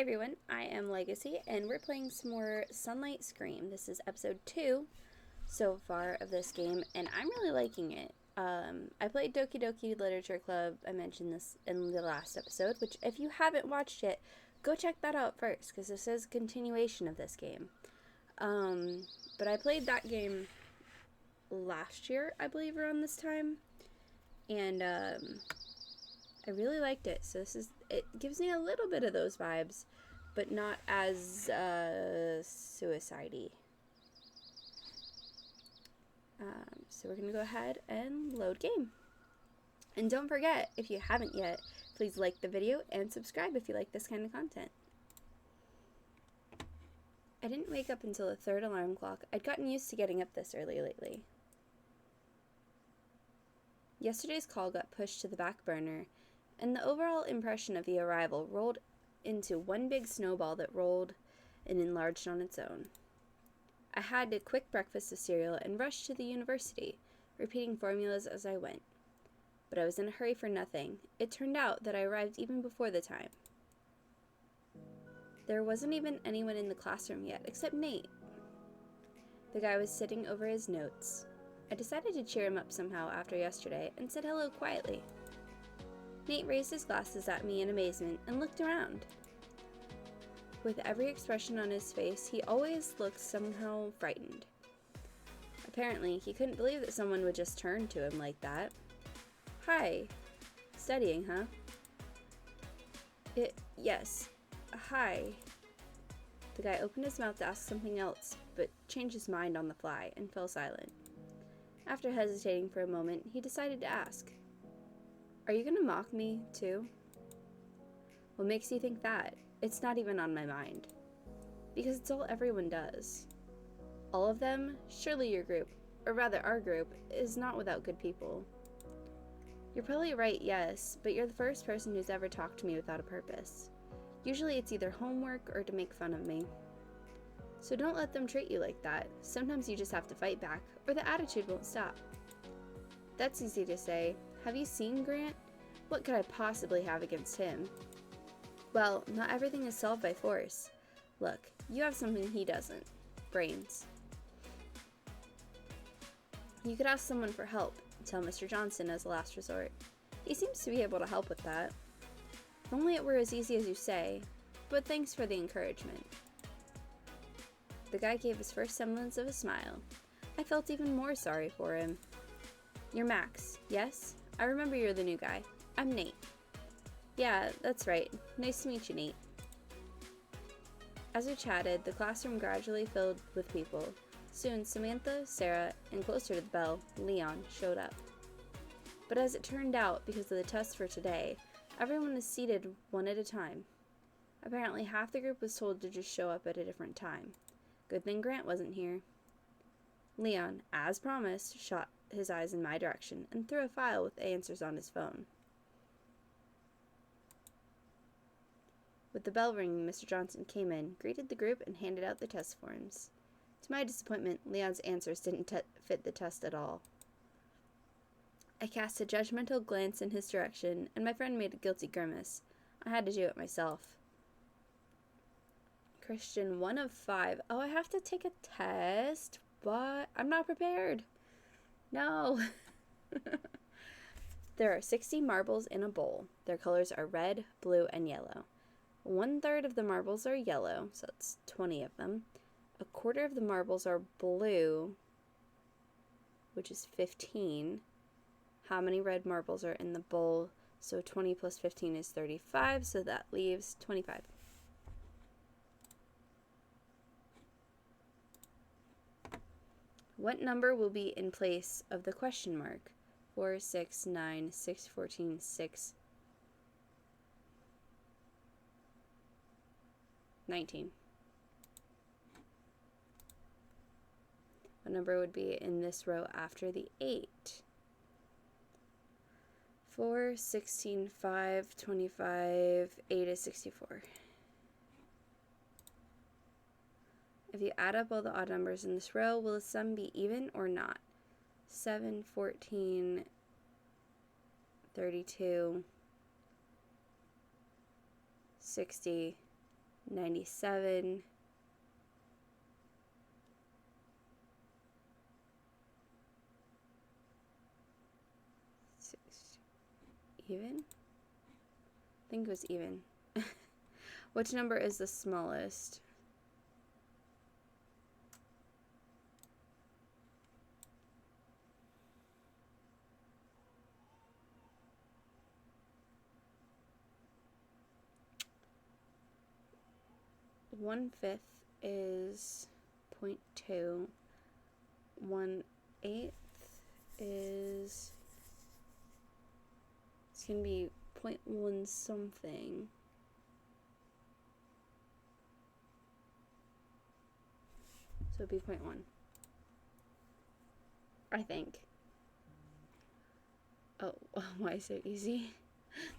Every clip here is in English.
Hi everyone, I am Legacy, and we're playing some more Sunlightscream. This is episode 2 so far of this game, and I'm really liking it. I played Doki Doki Literature Club. I mentioned this in the last episode, which if you haven't watched it, go check that out first, because this is a continuation of this game. But I played that game last year, I believe, around this time, and I really liked it. So it gives me a little bit of those vibes, but not as suicide-y. So we're gonna go ahead and load game. And don't forget, if you haven't yet, please like the video and subscribe if you like this kind of content. I didn't wake up until the third alarm clock. I'd gotten used to getting up this early lately. Yesterday's call got pushed to the back burner, and the overall impression of the arrival rolled into one big snowball that rolled and enlarged on its own. I had a quick breakfast of cereal and rushed to the university, repeating formulas as I went. But I was in a hurry for nothing. It turned out that I arrived even before the time. There wasn't even anyone in the classroom yet, except Nate. The guy was sitting over his notes. I decided to cheer him up somehow after yesterday and said hello quietly. Nate raised his glasses at me in amazement and looked around. With every expression on his face, he always looked somehow frightened. Apparently, he couldn't believe that someone would just turn to him like that. Hi. Studying, huh? Yes. Hi. The guy opened his mouth to ask something else, but changed his mind on the fly and fell silent. After hesitating for a moment, he decided to ask, "Are you gonna mock me, too?" "What makes you think that? It's not even on my mind." "Because it's all everyone does." "All of them? Surely your group, or rather our group, is not without good people." "You're probably right, yes, but you're the first person who's ever talked to me without a purpose. Usually it's either homework or to make fun of me. So don't let them treat you like that. Sometimes you just have to fight back, or the attitude won't stop." "That's easy to say. Have you seen Grant? What could I possibly have against him?" "Well, not everything is solved by force. Look, you have something he doesn't. Brains. You could ask someone for help. Tell Mr. Johnson as a last resort. He seems to be able to help with that. If only it were as easy as you say, but thanks for the encouragement." The guy gave his first semblance of a smile. I felt even more sorry for him. "You're Max, yes? I remember you're the new guy. I'm Nate." "Yeah, that's right. Nice to meet you, Nate." As we chatted, the classroom gradually filled with people. Soon, Samantha, Sarah, and closer to the bell, Leon, showed up. But as it turned out, because of the test for today, everyone was seated one at a time. Apparently, half the group was told to just show up at a different time. Good thing Grant wasn't here. Leon, as promised, shot his eyes in my direction and threw a file with answers on his phone. With the bell ringing, Mr. Johnson came in, greeted the group, and handed out the test forms. To my disappointment, Leon's answers didn't fit the test at all. I cast a judgmental glance in his direction, and my friend made a guilty grimace. I had to do it myself. Christian, 1 of 5. Oh, I have to take a test? What? I'm not prepared. No. There are 60 marbles in a bowl. Their colors are red, blue, and yellow. 1/3 of the marbles are yellow, so that's 20 of them. 1/4 of the marbles are blue, which is 15. How many red marbles are in the bowl? So 20 plus 15 is 35, so that leaves 25. What number will be in place of the question mark? 4, 6, 9, 6, 14, 6, 19. What number would be in this row after the 8? 4, 16, 5, 25, 8 is 64. If you add up all the odd numbers in this row, will the sum be even or not? 7, 14, 32, 60, 97. Even? I think it was even. Which number is the smallest? One-fifth is 0.2. 1/8 is, it's gonna be 0.1 something. So it'd be 0.1. I think. Oh, why so easy?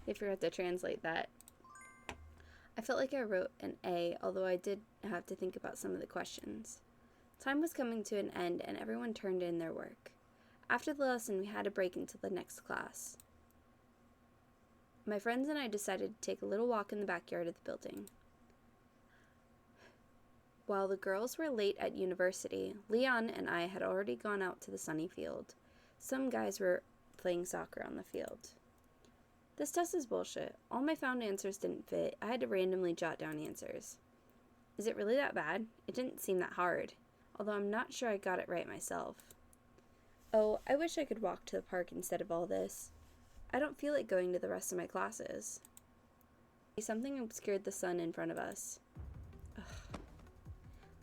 They forgot to translate that. I felt like I wrote an A, although I did have to think about some of the questions. Time was coming to an end, and everyone turned in their work. After the lesson, we had a break until the next class. My friends and I decided to take a little walk in the backyard of the building. While the girls were late at university, Leon and I had already gone out to the sunny field. Some guys were playing soccer on the field. This test is bullshit. All my found answers didn't fit. I had to randomly jot down answers. Is it really that bad? It didn't seem that hard, although I'm not sure I got it right myself. Oh, I wish I could walk to the park instead of all this. I don't feel like going to the rest of my classes. Something obscured the sun in front of us. Ugh.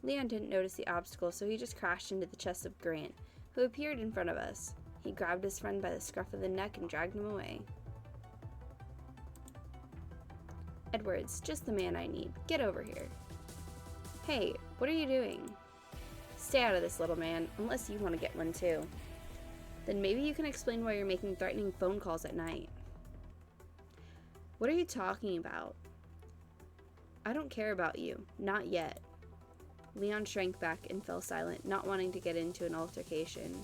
Leon didn't notice the obstacle, so he just crashed into the chest of Grant, who appeared in front of us. He grabbed his friend by the scruff of the neck and dragged him away. Edwards, just the man I need. Get over here. Hey, what are you doing? Stay out of this, little man, unless you want to get one too. Then maybe you can explain why you're making threatening phone calls at night. What are you talking about? I don't care about you. Not yet. Leon shrank back and fell silent, not wanting to get into an altercation.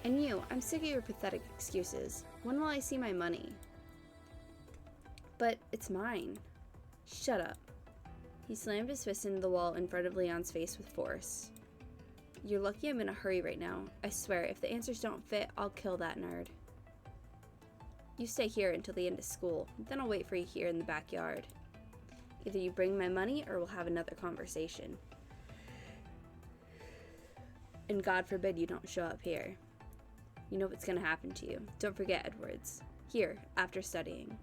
And you, I'm sick of your pathetic excuses. When will I see my money? But it's mine. Shut up. He slammed his fist into the wall in front of Leon's face with force. You're lucky I'm in a hurry right now. I swear, if the answers don't fit, I'll kill that nerd. You stay here until the end of school, then I'll wait for you here in the backyard. Either you bring my money or we'll have another conversation. And God forbid you don't show up here. You know what's gonna happen to you. Don't forget, Edwards. Here, after studying.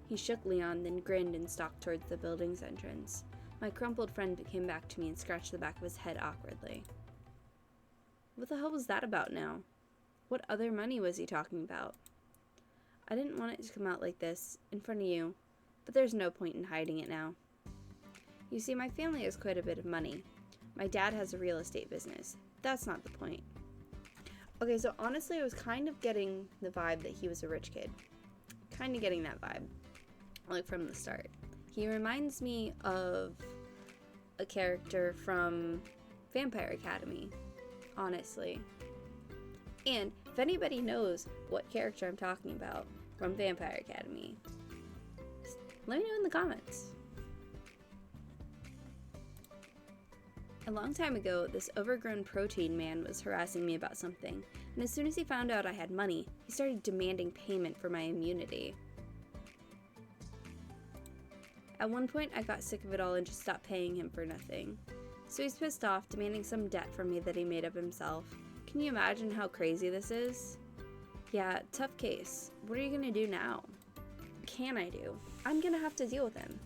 He shook Leon, then grinned and stalked towards the building's entrance. My crumpled friend came back to me and scratched the back of his head awkwardly. What the hell was that about now? What other money was he talking about? I didn't want it to come out like this, in front of you, but there's no point in hiding it now. You see, my family has quite a bit of money. My dad has a real estate business. That's not the point. Okay, so honestly, I was kind of getting the vibe that he was a rich kid. Kind of getting that vibe. Like from the start. He reminds me of a character from Vampire Academy, honestly. And if anybody knows what character I'm talking about from Vampire Academy, let me know in the comments. A long time ago, this overgrown protein man was harassing me about something, and as soon as he found out I had money, he started demanding payment for my immunity. At one point, I got sick of it all and just stopped paying him for nothing. So he's pissed off, demanding some debt from me that he made up himself. Can you imagine how crazy this is? Yeah, tough case. What are you gonna do now? What can I do? I'm gonna have to deal with him.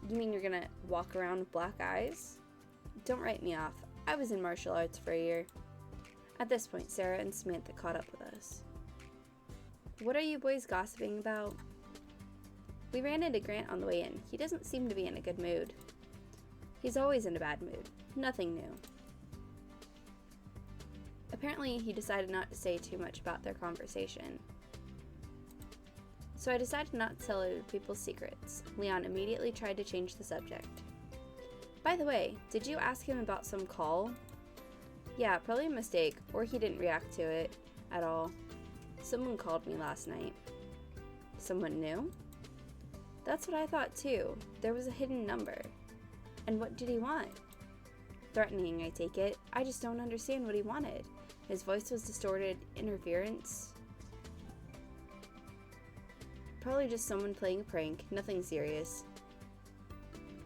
You mean you're gonna walk around with black eyes? Don't write me off. I was in martial arts for a year. At this point, Sarah and Samantha caught up with us. What are you boys gossiping about? We ran into Grant on the way in. He doesn't seem to be in a good mood. He's always in a bad mood. Nothing new. Apparently, he decided not to say too much about their conversation. So I decided not to tell other people's secrets. Leon immediately tried to change the subject. By the way, did you ask him about some call? Yeah, probably a mistake, or he didn't react to it at all. Someone called me last night. Someone new? That's what I thought too. There was a hidden number. And what did he want? Threatening, I take it. I just don't understand what he wanted. His voice was distorted. Interference? Probably just someone playing a prank. Nothing serious.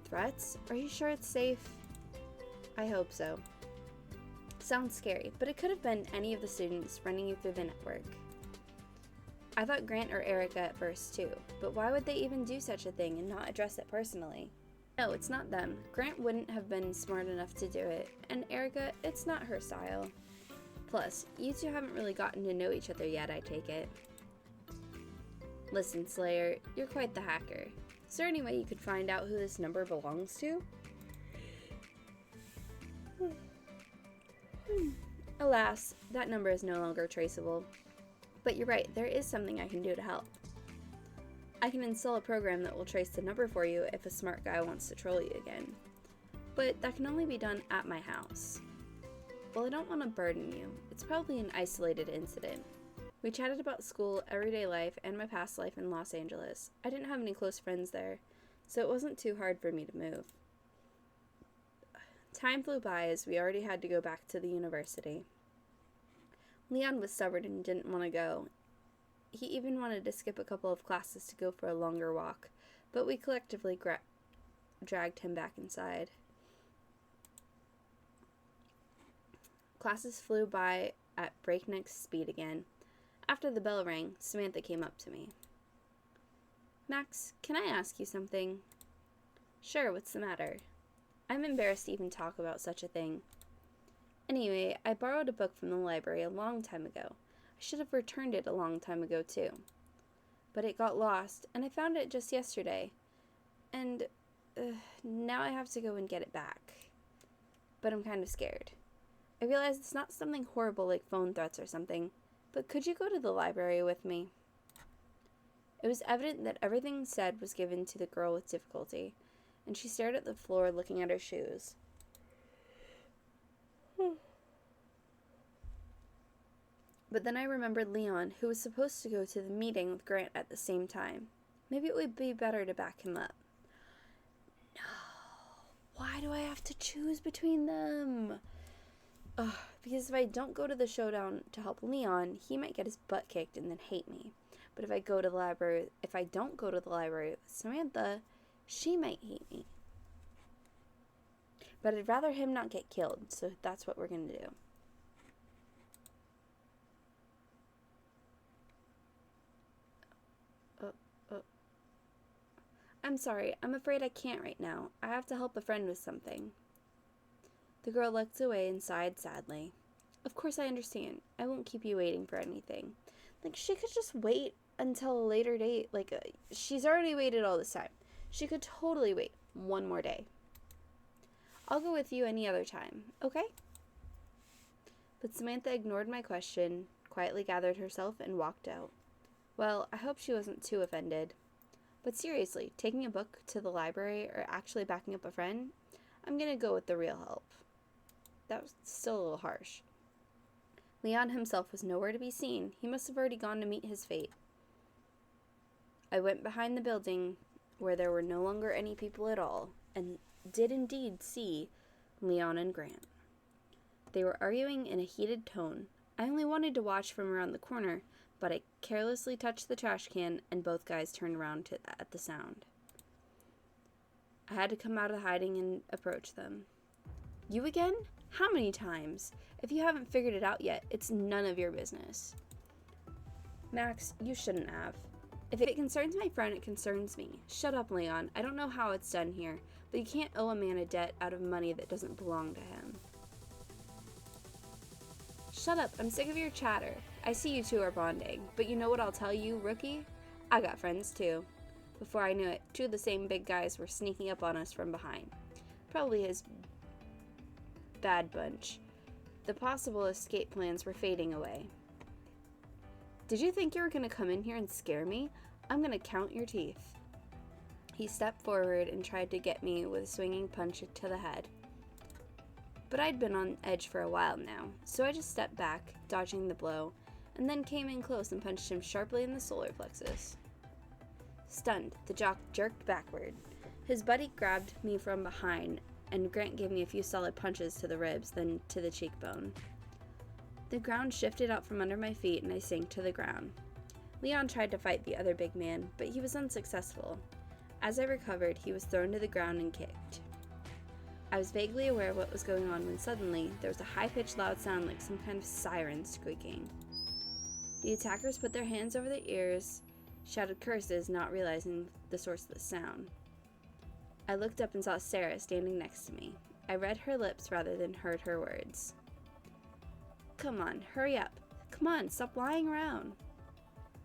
Threats? Are you sure it's safe? I hope so. Sounds scary, but it could have been any of the students running you through the network. I thought Grant or Erica at first too, but why would they even do such a thing and not address it personally? No, it's not them. Grant wouldn't have been smart enough to do it, and Erica, it's not her style. Plus, you two haven't really gotten to know each other yet, I take it. Listen, Slayer, you're quite the hacker. Is there any way you could find out who this number belongs to? Alas, that number is no longer traceable. But you're right, there is something I can do to help. I can install a program that will trace the number for you if a smart guy wants to troll you again. But that can only be done at my house. Well, I don't want to burden you. It's probably an isolated incident. We chatted about school, everyday life, and my past life in Los Angeles. I didn't have any close friends there, so it wasn't too hard for me to move. Time flew by as we already had to go back to the university. Leon was stubborn and didn't want to go. He even wanted to skip a couple of classes to go for a longer walk, but we collectively dragged him back inside. Classes flew by at breakneck speed again. After the bell rang, Samantha came up to me. Max, can I ask you something? Sure, what's the matter? I'm embarrassed to even talk about such a thing. Anyway, I borrowed a book from the library a long time ago. I should have returned it a long time ago, too. But it got lost, and I found it just yesterday. And now I have to go and get it back. But I'm kind of scared. I realize it's not something horrible like phone threats or something, but could you go to the library with me? It was evident that everything said was given to the girl with difficulty, and she stared at the floor looking at her shoes. But then I remembered Leon, who was supposed to go to the meeting with Grant at the same time. Maybe it would be better to back him up. No. Why do I have to choose between them? Because if I don't go to the showdown to help Leon, he might get his butt kicked and then hate me. But if I don't go to the library with Samantha, she might hate me. But I'd rather him not get killed, so that's what we're going to do. I'm sorry, I'm afraid I can't right now. I have to help a friend with something. The girl looked away and sighed sadly. Of course I understand. I won't keep you waiting for anything. She could just wait until a later date. She's already waited all this time. She could totally wait one more day. I'll go with you any other time, okay? But Samantha ignored my question, quietly gathered herself, and walked out. Well, I hope she wasn't too offended. But seriously, taking a book to the library or actually backing up a friend, I'm gonna go with the real help. That was still a little harsh. Leon himself was nowhere to be seen. He must have already gone to meet his fate. I went behind the building where there were no longer any people at all, and did indeed see Leon and Grant. They were arguing in a heated tone. I only wanted to watch from around the corner, but I carelessly touched the trash can, and both guys turned around at the sound. I had to come out of hiding and approach them. You again? How many times? If you haven't figured it out yet, it's none of your business. Max, you shouldn't have. If it concerns my friend, it concerns me. Shut up, Leon. I don't know how it's done here, but you can't owe a man a debt out of money that doesn't belong to him. Shut up. I'm sick of your chatter. I see you two are bonding, but you know what I'll tell you, rookie? I got friends too. Before I knew it, two of the same big guys were sneaking up on us from behind. Probably his bad bunch. The possible escape plans were fading away. Did you think you were going to come in here and scare me? I'm going to count your teeth. He stepped forward and tried to get me with a swinging punch to the head. But I'd been on edge for a while now, so I just stepped back, dodging the blow, and then came in close and punched him sharply in the solar plexus. Stunned, the jock jerked backward. His buddy grabbed me from behind, and Grant gave me a few solid punches to the ribs, then to the cheekbone. The ground shifted out from under my feet, and I sank to the ground. Leon tried to fight the other big man, but he was unsuccessful. As I recovered, he was thrown to the ground and kicked. I was vaguely aware of what was going on when suddenly there was a high-pitched loud sound like some kind of siren squeaking. The attackers put their hands over their ears, shouted curses, not realizing the source of the sound. I looked up and saw Sarah standing next to me. I read her lips rather than heard her words. "Come on, hurry up. Come on, stop lying around."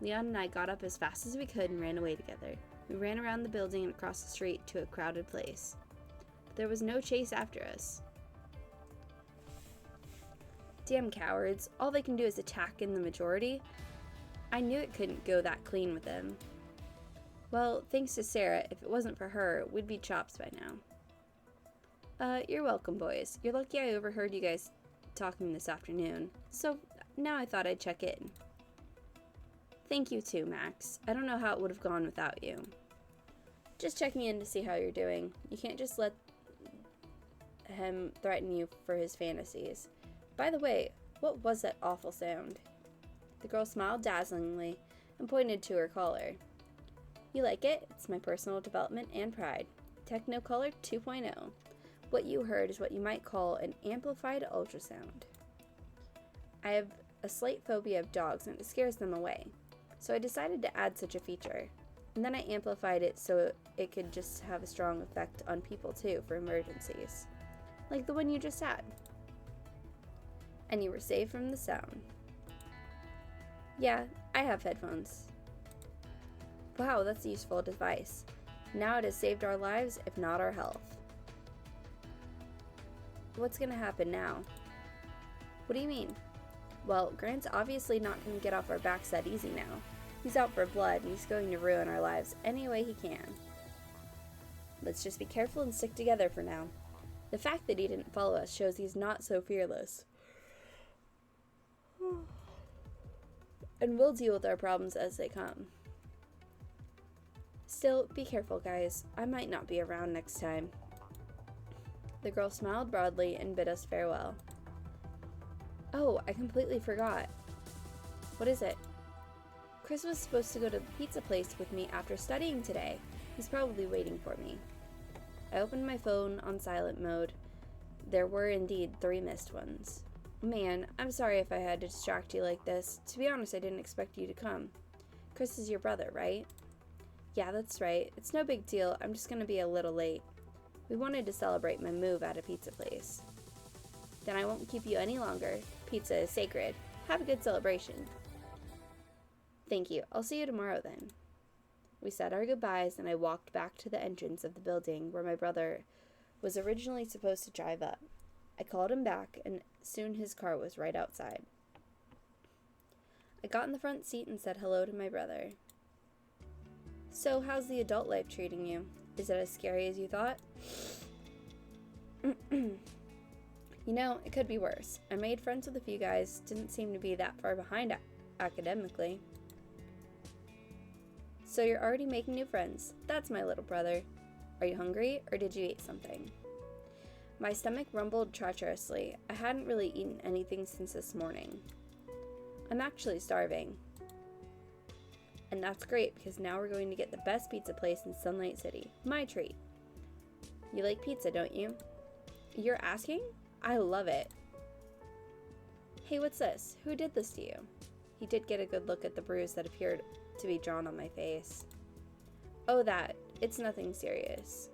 Leon and I got up as fast as we could and ran away together. We ran around the building and across the street to a crowded place. But there was no chase after us. Damn cowards. All they can do is attack in the majority. I knew it couldn't go that clean with them. Well, thanks to Sarah, if it wasn't for her, we'd be chops by now. You're welcome, boys. You're lucky I overheard you guys talking this afternoon, so now I thought I'd check in. Thank you too, Max. I don't know how it would have gone without you. Just checking in to see how you're doing. You can't just let him threaten you for his fantasies. By the way, what was that awful sound? The girl smiled dazzlingly and pointed to her collar. You like it? It's my personal development and pride. Technicolor 2.0. What you heard is what you might call an amplified ultrasound. I have a slight phobia of dogs and it scares them away, so I decided to add such a feature. And then I amplified it so it could just have a strong effect on people too for emergencies. Like the one you just had. And you were saved from the sound. Yeah, I have headphones. Wow, that's a useful device. Now it has saved our lives, if not our health. What's gonna happen now? What do you mean? Well, Grant's obviously not gonna get off our backs that easy now. He's out for blood, and he's going to ruin our lives any way he can. Let's just be careful and stick together for now. The fact that he didn't follow us shows he's not so fearless. And we'll deal with our problems as they come. Still, be careful, guys. I might not be around next time. The girl smiled broadly and bid us farewell. Oh, I completely forgot. What is it? Chris was supposed to go to the pizza place with me after studying today. He's probably waiting for me. I opened my phone on silent mode. There were indeed 3 missed ones. Man, I'm sorry if I had to distract you like this. To be honest, I didn't expect you to come. Chris is your brother, right? Yeah, that's right. It's no big deal. I'm just gonna be a little late. We wanted to celebrate my move at a pizza place. Then I won't keep you any longer. Pizza is sacred. Have a good celebration. Thank you. I'll see you tomorrow then. We said our goodbyes and I walked back to the entrance of the building where my brother was originally supposed to drive up. I called him back and soon his car was right outside. I got in the front seat and said hello to my brother. So, how's the adult life treating you? Is it as scary as you thought? You know, it could be worse. I made friends with a few guys, didn't seem to be that far behind academically. So you're already making new friends. That's my little brother. Are you hungry, or did you eat something? My stomach rumbled treacherously. I hadn't really eaten anything since this morning. I'm actually starving. And that's great, because now we're going to get the best pizza place in Sunlight City. My treat. You like pizza, don't you? You're asking? I love it. Hey, what's this? Who did this to you? He did get a good look at the bruise that appeared to be drawn on my face. Oh, that. It's nothing serious.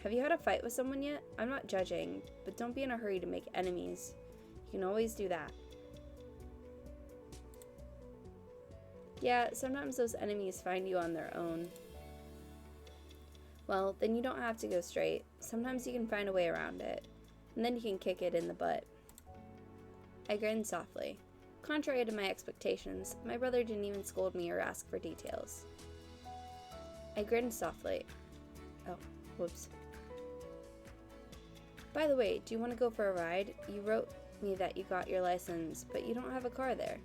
Have you had a fight with someone yet? I'm not judging, but don't be in a hurry to make enemies. You can always do that. Yeah, sometimes those enemies find you on their own. Well, then you don't have to go straight. Sometimes you can find a way around it, and then you can kick it in the butt. I grinned softly. Contrary to my expectations, my brother didn't even scold me or ask for details. I grinned softly. Oh, whoops. By the way, do you want to go for a ride? You wrote me that you got your license, but you don't have a car there.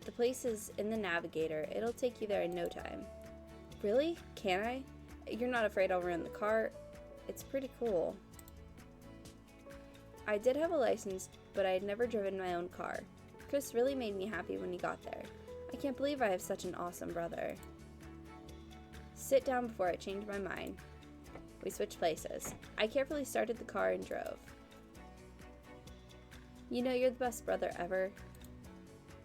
The place is in the Navigator. It'll take you there in no time. Really? Can I? You're not afraid I'll ruin the car? It's pretty cool. I did have a license, but I had never driven my own car. Chris really made me happy when he got there. I can't believe I have such an awesome brother. Sit down before I change my mind. We switched places. I carefully started the car and drove. You know you're the best brother ever.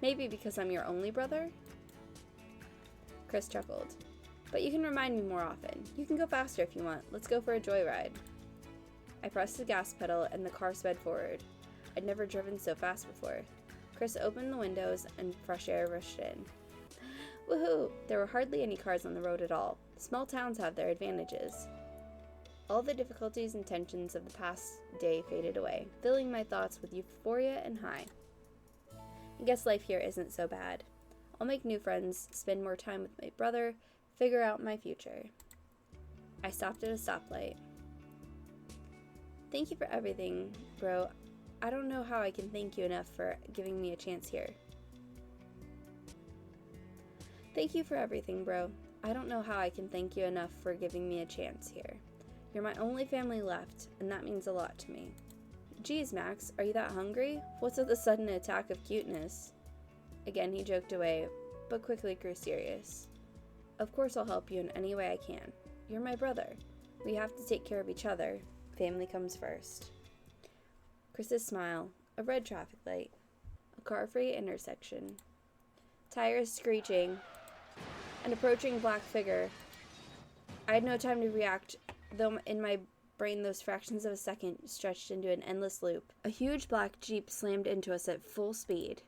Maybe because I'm your only brother? Chris chuckled. But you can remind me more often. You can go faster if you want. Let's go for a joyride. I pressed the gas pedal and the car sped forward. I'd never driven so fast before. Chris opened the windows and fresh air rushed in. Woohoo! There were hardly any cars on the road at all. Small towns have their advantages. All the difficulties and tensions of the past day faded away, filling my thoughts with euphoria and high. I guess life here isn't so bad. I'll make new friends, spend more time with my brother, figure out my future. I stopped at a stoplight. Thank you for everything, bro. I don't know how I can thank you enough for giving me a chance here. Thank you for everything, bro. I don't know how I can thank you enough for giving me a chance here. You're my only family left, and that means a lot to me. Geez, Max, are you that hungry? What's with the sudden attack of cuteness? Again, he joked away, but quickly grew serious. Of course I'll help you in any way I can. You're my brother. We have to take care of each other. Family comes first. Chris's smile, a red traffic light, a car-free intersection, tires screeching, an approaching black figure. I had no time to react, though in my brain those fractions of a second stretched into an endless loop. A huge black Jeep slammed into us at full speed.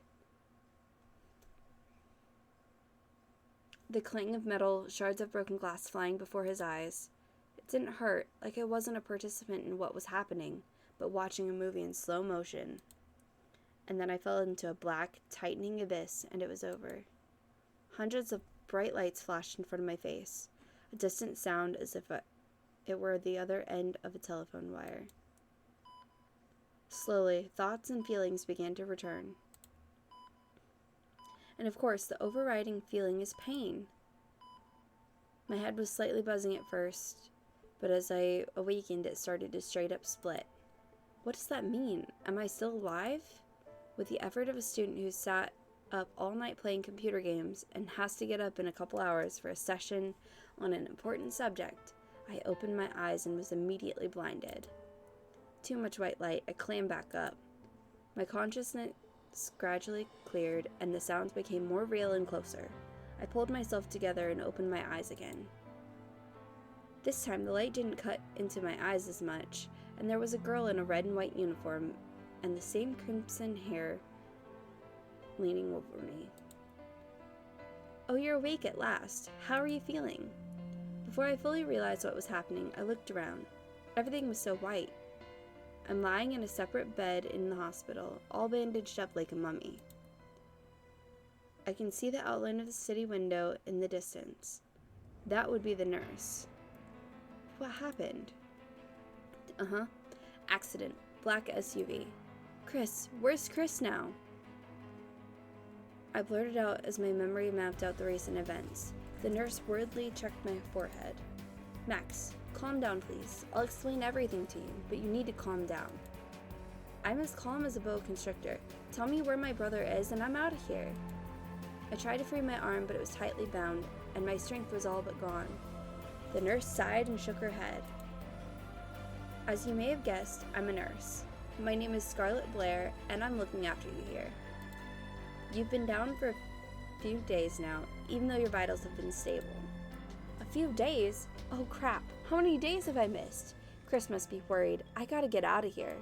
The clang of metal, shards of broken glass flying before his eyes. It didn't hurt, like I wasn't a participant in what was happening, but watching a movie in slow motion. And then I fell into a black, tightening abyss, and it was over. Hundreds of bright lights flashed in front of my face, a distant sound as if it were the other end of a telephone wire. Slowly, thoughts and feelings began to return. And of course, the overriding feeling is pain. My head was slightly buzzing at first, but as I awakened, it started to straight up split. What does that mean? Am I still alive? With the effort of a student who sat up all night playing computer games and has to get up in a couple hours for a session on an important subject, I opened my eyes and was immediately blinded. Too much white light, I clammed back up. My consciousness gradually cleared and the sounds became more real and closer. I pulled myself together and opened my eyes again. This time the light didn't cut into my eyes as much, and there was a girl in a red and white uniform and the same crimson hair leaning over me. Oh, you're awake at last. How are you feeling? Before I fully realized what was happening, I looked around. Everything was so white. I'm lying in a separate bed in the hospital, all bandaged up like a mummy. I can see the outline of the city window in the distance. That would be the nurse. What happened? Accident. Black SUV. Chris, where's Chris now? I blurted out as my memory mapped out the recent events. The nurse worriedly checked my forehead. Max, calm down please. I'll explain everything to you, but you need to calm down. I'm as calm as a boa constrictor. Tell me where my brother is and I'm out of here. I tried to free my arm, but it was tightly bound, and my strength was all but gone. The nurse sighed and shook her head. As you may have guessed, I'm a nurse. My name is Scarlett Blair, and I'm looking after you here. You've been down for a few days now, even though your vitals have been stable. A few days? Oh crap, how many days have I missed? Chris must be worried. I gotta get out of here.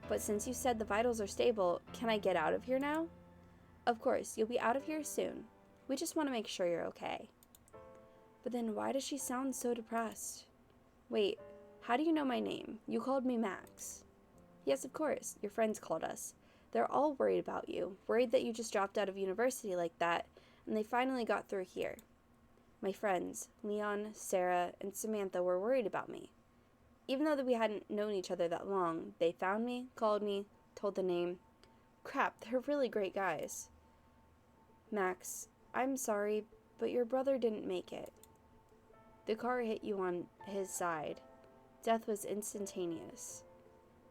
But since you said the vitals are stable, can I get out of here now? Of course, you'll be out of here soon. We just want to make sure you're okay. But then why does she sound so depressed? Wait, how do you know my name? You called me Max. Yes, of course, your friends called us. They're all worried about you, worried that you just dropped out of university like that, and they finally got through here. My friends, Leon, Sarah, and Samantha were worried about me. Even though that we hadn't known each other that long, they found me, called me, told the name. Crap, they're really great guys. Max, I'm sorry, but your brother didn't make it. The car hit you on his side. Death was instantaneous.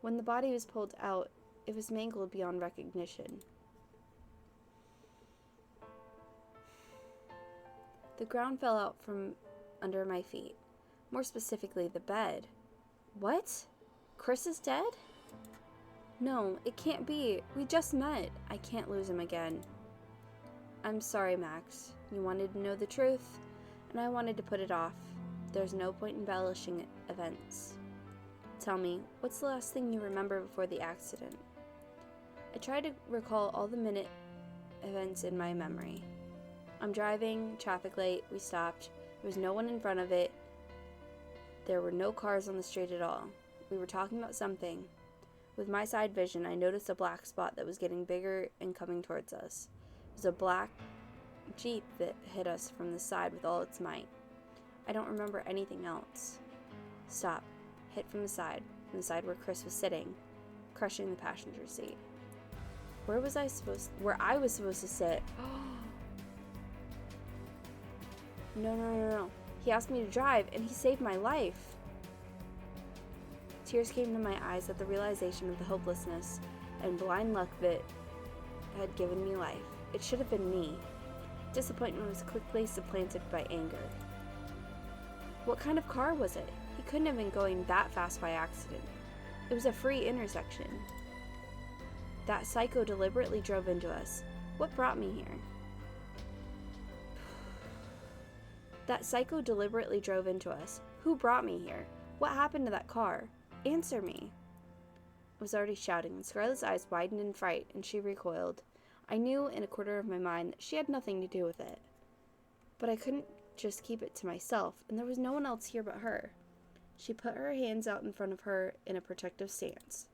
When the body was pulled out, it was mangled beyond recognition. The ground fell out from under my feet. More specifically, the bed. What? Chris is dead? No, it can't be. We just met. I can't lose him again. I'm sorry, Max. You wanted to know the truth, and I wanted to put it off. There's no point embellishing events. Tell me, what's the last thing you remember before the accident? I tried to recall all the minute events in my memory. I'm driving, traffic light, we stopped. There was no one in front of it. There were no cars on the street at all. We were talking about something. With my side vision, I noticed a black spot that was getting bigger and coming towards us. It was a black Jeep that hit us from the side with all its might. I don't remember anything else. Stop. Hit from the side where Chris was sitting, crushing the passenger seat. Where I was supposed to sit. No. He asked me to drive, and he saved my life. Tears came to my eyes at the realization of the hopelessness and blind luck that had given me life. It should have been me. Disappointment was quickly supplanted by anger. What kind of car was it? He couldn't have been going that fast by accident. It was a free intersection. That psycho deliberately drove into us. What brought me here? That psycho deliberately drove into us. Who brought me here? What happened to that car? Answer me. I was already shouting, and Scarlett's eyes widened in fright, and she recoiled. I knew in a quarter of my mind that she had nothing to do with it. But I couldn't just keep it to myself, and there was no one else here but her. She put her hands out in front of her in a protective stance.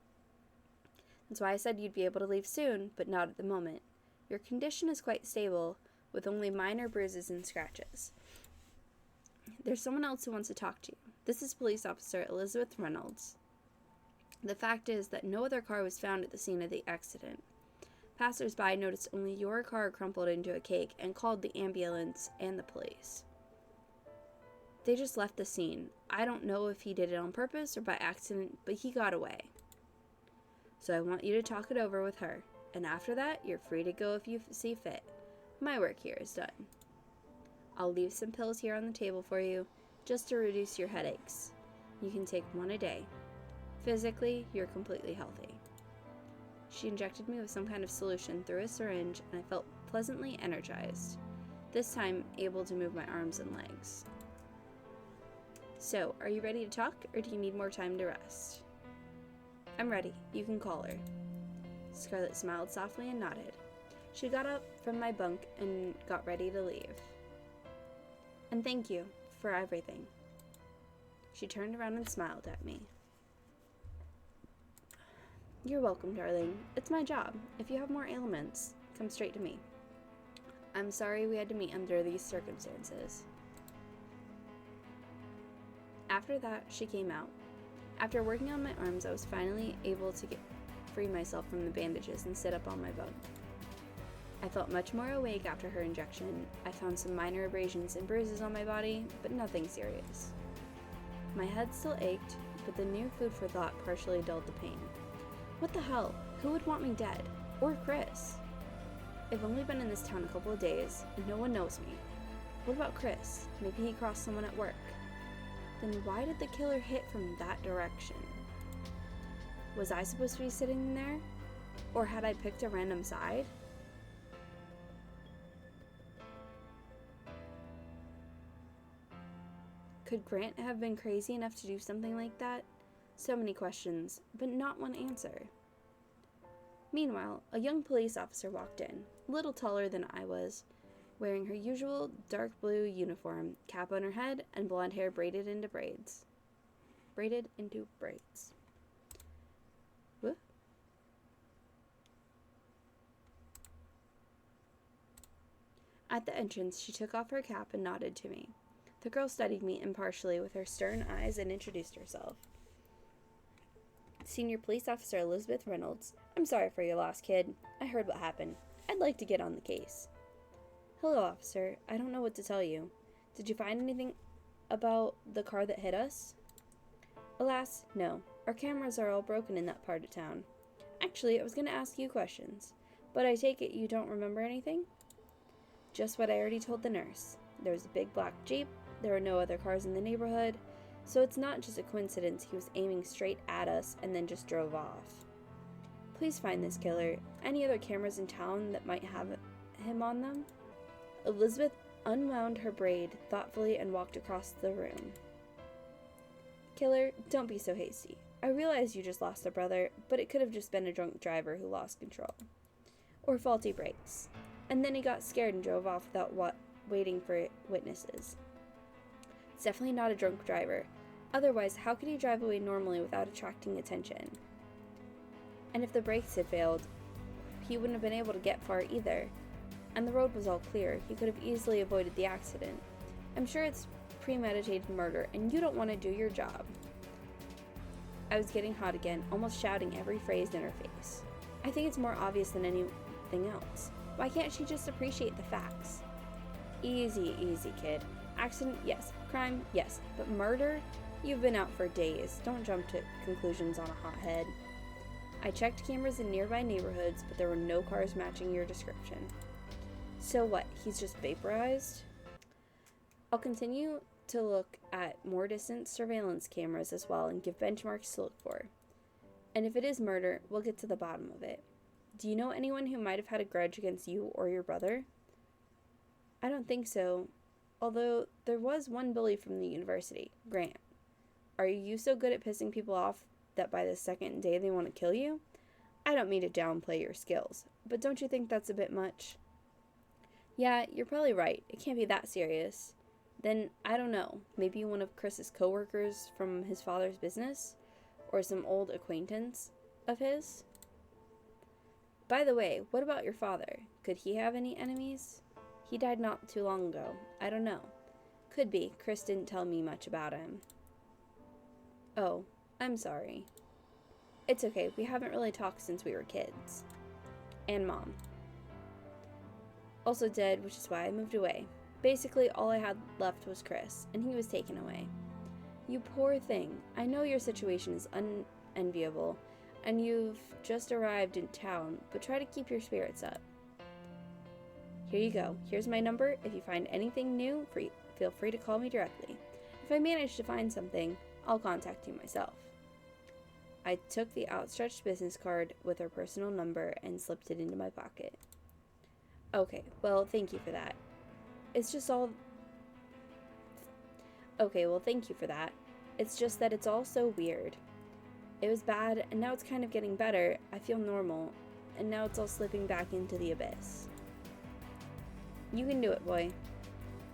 That's why I said you'd be able to leave soon, but not at the moment. Your condition is quite stable, with only minor bruises and scratches. There's someone else who wants to talk to you. This is Police Officer Elizabeth Reynolds. The fact is that no other car was found at the scene of the accident. Passers-by noticed only your car crumpled into a cake and called the ambulance and the police. They just left the scene. I don't know if he did it on purpose or by accident, but he got away. So I want you to talk it over with her, and after that, you're free to go if you see fit. My work here is done. I'll leave some pills here on the table for you, just to reduce your headaches. You can take one a day. Physically, you're completely healthy. She injected me with some kind of solution through a syringe, and I felt pleasantly energized, this time able to move my arms and legs. So, are you ready to talk, or do you need more time to rest? I'm ready. You can call her. Scarlett smiled softly and nodded. She got up from my bunk and got ready to leave. And thank you for everything. She turned around and smiled at me. You're welcome, darling. It's my job. If you have more ailments, come straight to me. I'm sorry we had to meet under these circumstances. After that, she came out. After working on my arms, I was finally able to free myself from the bandages and sit up on my bunk. I felt much more awake after her injection. I found some minor abrasions and bruises on my body, but nothing serious. My head still ached, but the new food for thought partially dulled the pain. What the hell? Who would want me dead? Or Chris? I've only been in this town a couple of days, and no one knows me. What about Chris? Maybe he crossed someone at work. Then why did the killer hit from that direction? Was I supposed to be sitting there? Or had I picked a random side? Could Grant have been crazy enough to do something like that? So many questions, but not one answer. Meanwhile, a young police officer walked in, a little taller than I was, wearing her usual dark blue uniform, cap on her head, and blonde hair braided into braids. What? At the entrance, she took off her cap and nodded to me. The girl studied me impartially with her stern eyes and introduced herself. Senior Police Officer Elizabeth Reynolds. I'm sorry for your loss, kid. I heard what happened. I'd like to get on the case. Hello, officer. I don't know what to tell you. Did you find anything about the car that hit us? Alas, no. Our cameras are all broken in that part of town. Actually, I was going to ask you questions, but I take it you don't remember anything? Just what I already told the nurse. There was a big black Jeep, there were no other cars in the neighborhood, so it's not just a coincidence he was aiming straight at us and then just drove off. Please find this killer. Any other cameras in town that might have him on them? Elizabeth unwound her braid thoughtfully and walked across the room. Killer, don't be so hasty. I realize you just lost a brother, but it could have just been a drunk driver who lost control. Or faulty brakes. And then he got scared and drove off without waiting for witnesses. It's definitely not a drunk driver. Otherwise, how could he drive away normally without attracting attention? And if the brakes had failed, he wouldn't have been able to get far either. And the road was all clear. He could have easily avoided the accident. I'm sure it's premeditated murder, and you don't want to do your job. I was getting hot again, almost shouting every phrase in her face. I think it's more obvious than anything else. Why can't she just appreciate the facts? Easy, easy, kid. Accident, yes. Crime, yes. But murder? You've been out for days. Don't jump to conclusions on a hot head. I checked cameras in nearby neighborhoods, but there were no cars matching your description. So what, he's just vaporized? I'll continue to look at more distant surveillance cameras as well and give benchmarks to look for. And if it is murder, we'll get to the bottom of it. Do you know anyone who might have had a grudge against you or your brother? I don't think so, although there was one bully from the university, Grant. Are you so good at pissing people off that by the second day they want to kill you? I don't mean to downplay your skills, but don't you think that's a bit much? Yeah, you're probably right. It can't be that serious. Then, I don't know, maybe one of Chris's coworkers from his father's business? Or some old acquaintance of his? By the way, what about your father? Could he have any enemies? He died not too long ago. I don't know. Could be. Chris didn't tell me much about him. Oh, I'm sorry. It's okay. We haven't really talked since we were kids. And Mom. Also dead, which is why I moved away. Basically, all I had left was Chris, and he was taken away. You poor thing. I know your situation is unenviable, and you've just arrived in town, but try to keep your spirits up. Here you go. Here's my number. If you find anything new, feel free to call me directly. If I manage to find something, I'll contact you myself. I took the outstretched business card with her personal number and slipped it into my pocket. Okay, well, thank you for that. It's just all... Okay, well, thank you for that. It's just that it's all so weird. It was bad, and now it's kind of getting better. I feel normal, and now it's all slipping back into the abyss. You can do it, boy.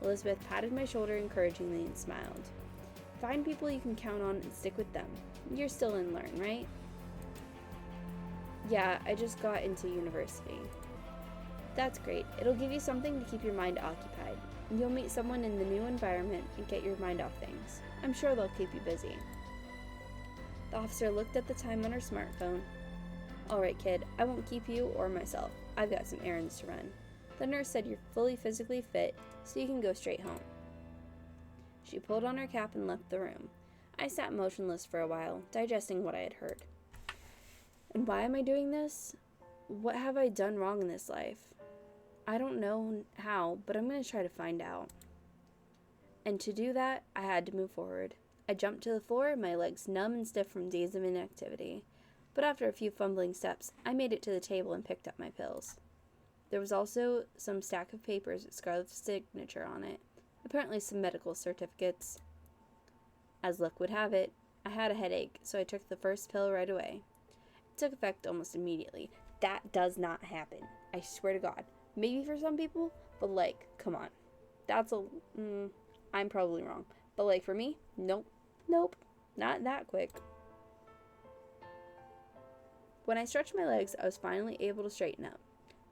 Elizabeth patted my shoulder encouragingly and smiled. Find people you can count on and stick with them. You're still in Learn, right? Yeah, I just got into university. That's great. It'll give you something to keep your mind occupied. You'll meet someone in the new environment and get your mind off things. I'm sure they'll keep you busy. The officer looked at the time on her smartphone. Alright, kid, I won't keep you or myself. I've got some errands to run. The nurse said you're fully physically fit, so you can go straight home. She pulled on her cap and left the room. I sat motionless for a while, digesting what I had heard. And why am I doing this? What have I done wrong in this life? I don't know how, but I'm going to try to find out. And to do that, I had to move forward. I jumped to the floor, my legs numb and stiff from days of inactivity. But after a few fumbling steps, I made it to the table and picked up my pills. There was also some stack of papers with Scarlett's signature on it, apparently some medical certificates. As luck would have it, I had a headache, so I took the first pill right away. It took effect almost immediately. That does not happen. I swear to God. Maybe for some people, but like, come on. I'm probably wrong. But like for me, nope, not that quick. When I stretched my legs, I was finally able to straighten up.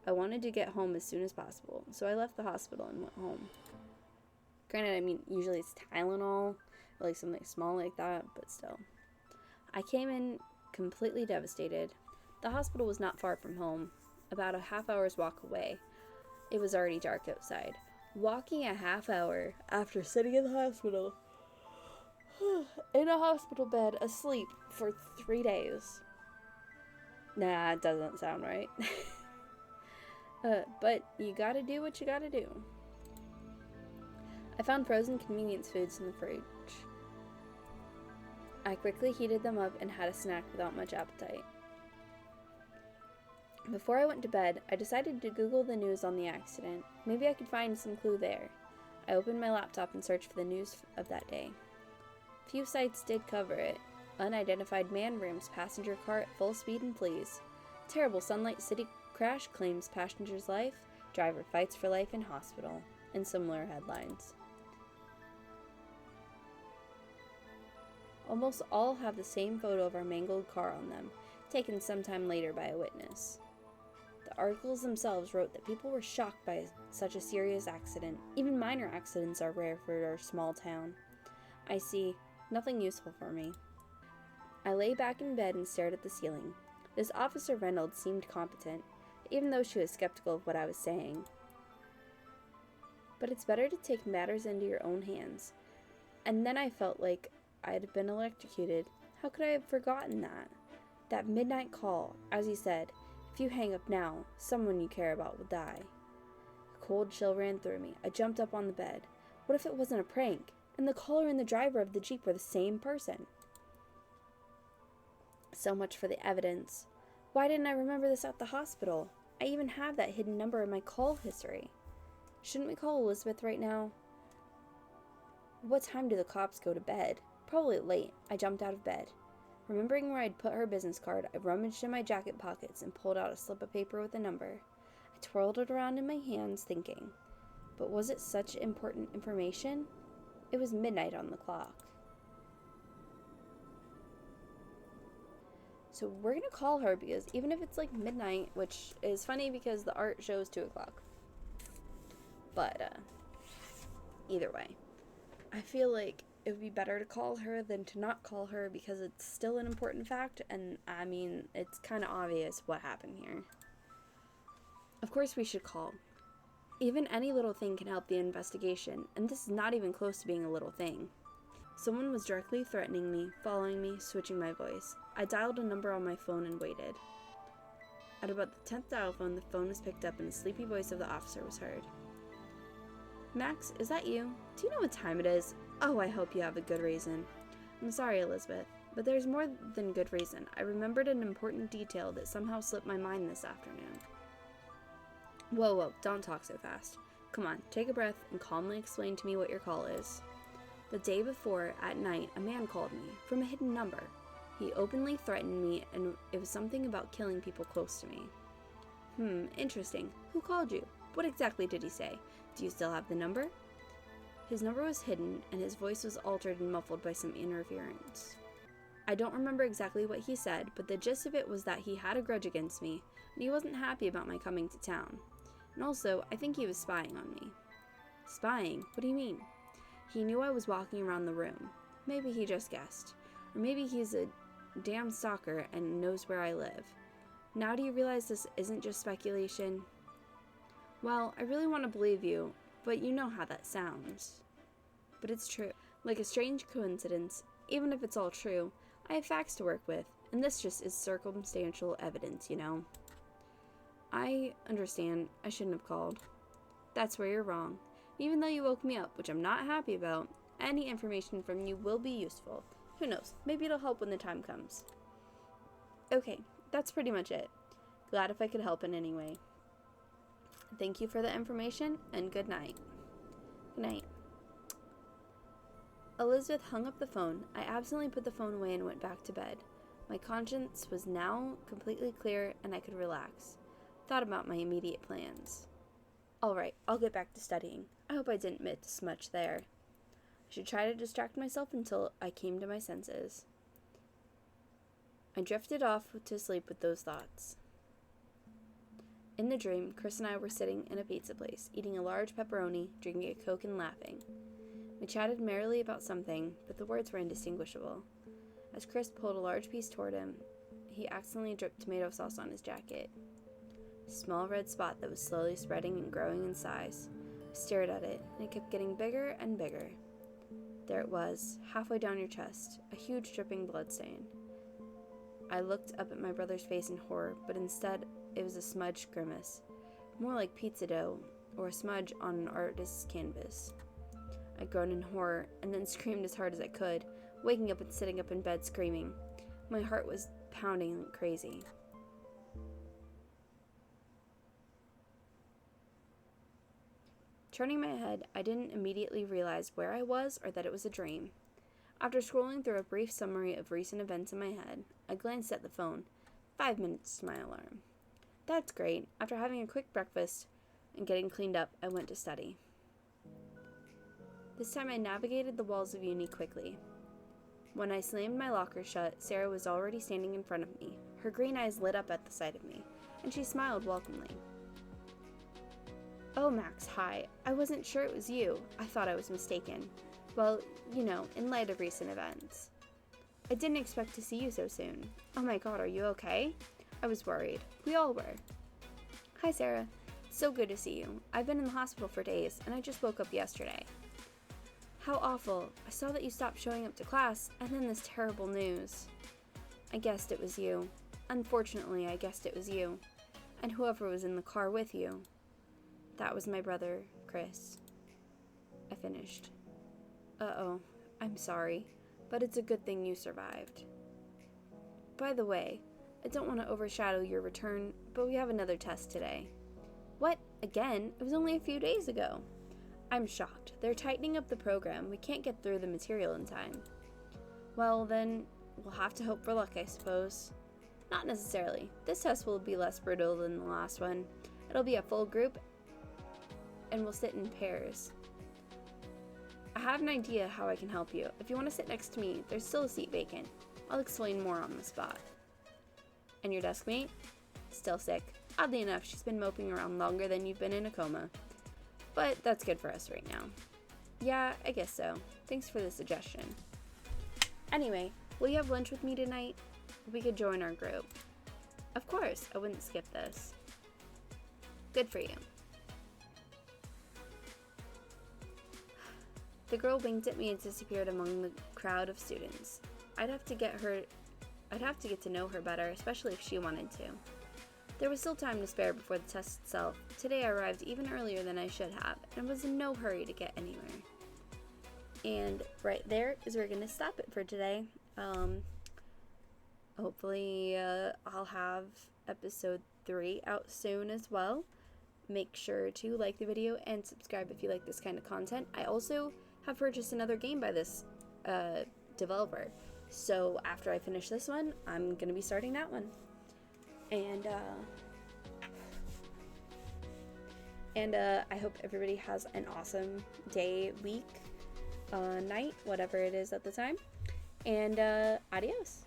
I wanted to get home as soon as possible, so I left the hospital and went home. Granted, I mean, usually it's Tylenol, or like something small like that, but still. I came in completely devastated. The hospital was not far from home, about a half-hour's walk away. It was already dark outside. Walking a half hour after sitting in the hospital In a hospital bed, asleep for 3 days. Nah, it doesn't sound right. But you gotta do what you gotta do. I found frozen convenience foods in the fridge. I quickly heated them up and had a snack without much appetite. Before I went to bed, I decided to Google the news on the accident. Maybe I could find some clue there. I opened my laptop and searched for the news of that day. Few sites did cover it. Unidentified man rams passenger car at full speed and flees. Terrible Sunlight City crash claims passenger's life. Driver fights for life in hospital. And similar headlines. Almost all have the same photo of our mangled car on them, taken sometime later by a witness. The articles themselves wrote that people were shocked by such a serious accident. Even minor accidents are rare for our small town. I see. Nothing useful for me. I lay back in bed and stared at the ceiling. This Officer Reynolds seemed competent, even though she was skeptical of what I was saying. But it's better to take matters into your own hands. And then I felt like I'd been electrocuted. How could I have forgotten that? That midnight call, as he said, if you hang up now, someone you care about will die. A cold chill ran through me. I jumped up on the bed. What if it wasn't a prank, and the caller and the driver of the Jeep were the same person? So much for the evidence. Why didn't I remember this at the hospital? I even have that hidden number in my call history. Shouldn't we call Elizabeth right now? What time do the cops go to bed? Probably late. I jumped out of bed. Remembering where I'd put her business card, I rummaged in my jacket pockets and pulled out a slip of paper with a number. I twirled it around in my hands, thinking. But was it such important information? It was midnight on the clock. So we're gonna call her because even if it's like midnight, which is funny because the art shows 2 o'clock. But, either way. I feel like it would be better to call her than to not call her because it's still an important fact, and I mean, it's kind of obvious what happened here. Of course we should call. Even any little thing can help the investigation, and this is not even close to being a little thing. Someone was directly threatening me, following me, switching my voice. I dialed a number on my phone and waited. At about the 10th dial phone, the phone was picked up and the sleepy voice of the officer was heard. Max, is that you? Do you know what time it is? Oh, I hope you have a good reason. I'm sorry, Elizabeth, but there's more than good reason. I remembered an important detail that somehow slipped my mind this afternoon. Whoa, don't talk so fast. Come on, take a breath and calmly explain to me what your call is. The day before, at night, a man called me, from a hidden number. He openly threatened me, and it was something about killing people close to me. Interesting. Who called you? What exactly did he say? Do you still have the number? His number was hidden, and his voice was altered and muffled by some interference. I don't remember exactly what he said, but the gist of it was that he had a grudge against me, and he wasn't happy about my coming to town. And also, I think he was spying on me. Spying? What do you mean? He knew I was walking around the room. Maybe he just guessed. Or maybe he's a damn stalker and knows where I live. Now do you realize this isn't just speculation? Well, I really want to believe you, but you know how that sounds. But it's true. Like a strange coincidence, even if it's all true, I have facts to work with, and this just is circumstantial evidence, you know? I understand. I shouldn't have called. That's where you're wrong. Even though you woke me up, which I'm not happy about, any information from you will be useful. Who knows? Maybe it'll help when the time comes. Okay, that's pretty much it. Glad if I could help in any way. Thank you for the information, and good night. Good night. Elizabeth hung up the phone. I absently put the phone away and went back to bed. My conscience was now completely clear, and I could relax. Thought about my immediate plans. Alright, I'll get back to studying. I hope I didn't miss much there. I should try to distract myself until I came to my senses. I drifted off to sleep with those thoughts. In the dream, Chris and I were sitting in a pizza place, eating a large pepperoni, drinking a Coke, and laughing. We chatted merrily about something, but the words were indistinguishable. As Chris pulled a large piece toward him, he accidentally dripped tomato sauce on his jacket. A small red spot that was slowly spreading and growing in size. I stared at it, and it kept getting bigger and bigger. There it was, halfway down your chest, a huge dripping bloodstain. I looked up at my brother's face in horror, but instead it was a smudged grimace, more like pizza dough or a smudge on an artist's canvas. I groaned in horror and then screamed as hard as I could, waking up and sitting up in bed screaming. My heart was pounding like crazy. Turning my head, I didn't immediately realize where I was or that it was a dream. After scrolling through a brief summary of recent events in my head, I glanced at the phone. 5 minutes to my alarm. That's great. After having a quick breakfast and getting cleaned up, I went to study. This time I navigated the walls of uni quickly. When I slammed my locker shut, Sarah was already standing in front of me. Her green eyes lit up at the sight of me, and she smiled welcomely. Oh, Max, hi. I wasn't sure it was you. I thought I was mistaken. Well, in light of recent events. I didn't expect to see you so soon. Oh my god, are you okay? I was worried. We all were. Hi, Sarah. So good to see you. I've been in the hospital for days, and I just woke up yesterday. How awful. I saw that you stopped showing up to class, and then this terrible news. I guessed it was you. Unfortunately, I guessed it was you. And whoever was in the car with you. That was my brother, Chris. I finished. Uh-oh. I'm sorry, but it's a good thing you survived. By the way, I don't want to overshadow your return, but we have another test today. What? Again? It was only a few days ago. I'm shocked. They're tightening up the program. We can't get through the material in time. Well, then, we'll have to hope for luck, I suppose. Not necessarily. This test will be less brutal than the last one. It'll be a full group, and we'll sit in pairs. I have an idea how I can help you. If you want to sit next to me, there's still a seat vacant. I'll explain more on the spot. And your desk mate? Still sick. Oddly enough, she's been moping around longer than you've been in a coma. But that's good for us right now. Yeah, I guess so. Thanks for the suggestion. Anyway, will you have lunch with me tonight? We could join our group. Of course, I wouldn't skip this. Good for you. The girl winked at me and disappeared among the crowd of students. I'd have to get to know her better, especially if she wanted to. There was still time to spare before the test itself. Today I arrived even earlier than I should have, and was in no hurry to get anywhere. And right there is where we're going to stop it for today. Hopefully I'll have episode 3 out soon as well. Make sure to like the video and subscribe if you like this kind of content. I also have purchased another game by this developer. So after I finish this one, I'm going to be starting that one. And I hope everybody has an awesome day, week, night, whatever it is at the time. And adios.